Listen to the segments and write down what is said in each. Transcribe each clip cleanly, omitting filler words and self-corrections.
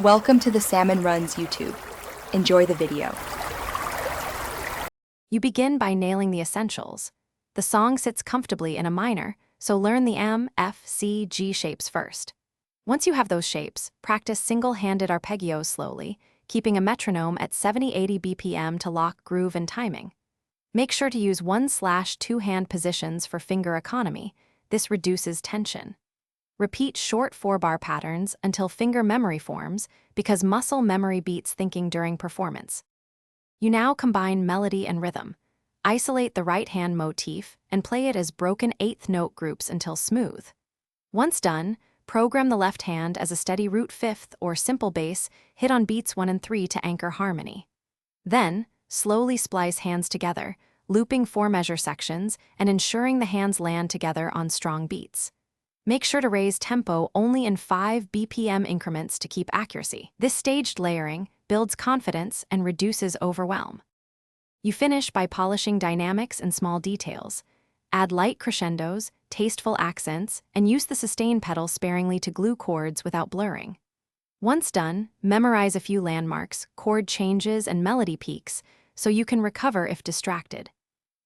Welcome to the Salmon Runs YouTube. Enjoy the video. You begin by nailing the essentials. The song sits comfortably in a minor, so learn the M, F, C, G shapes first. Once you have those shapes, practice single-handed arpeggios slowly, keeping a metronome at 70-80 BPM to lock groove and timing. Make sure to use 1/2-hand positions for finger economy. This reduces tension. Repeat short 4-bar patterns until finger memory forms, because muscle memory beats thinking during performance. You now combine melody and rhythm. Isolate the right hand motif and play it as broken 8th note groups until smooth. Once done, program the left hand as a steady root 5th or simple bass hit on beats 1 and 3 to anchor harmony. Then, slowly splice hands together, looping 4-measure sections and ensuring the hands land together on strong beats. Make sure to raise tempo only in 5 BPM increments to keep accuracy. This staged layering builds confidence and reduces overwhelm. You finish by polishing dynamics and small details. Add light crescendos, tasteful accents, and use the sustain pedal sparingly to glue chords without blurring. Once done, memorize a few landmarks, chord changes, and melody peaks so you can recover if distracted.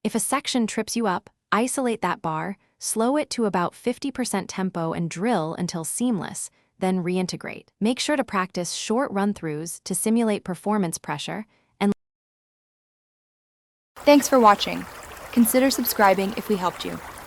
If a section trips you up, isolate that bar, slow it to about 50% tempo and drill until seamless, then reintegrate. Make sure to practice short run-throughs to simulate performance pressure. And Thanks for watching. Consider subscribing if we helped you.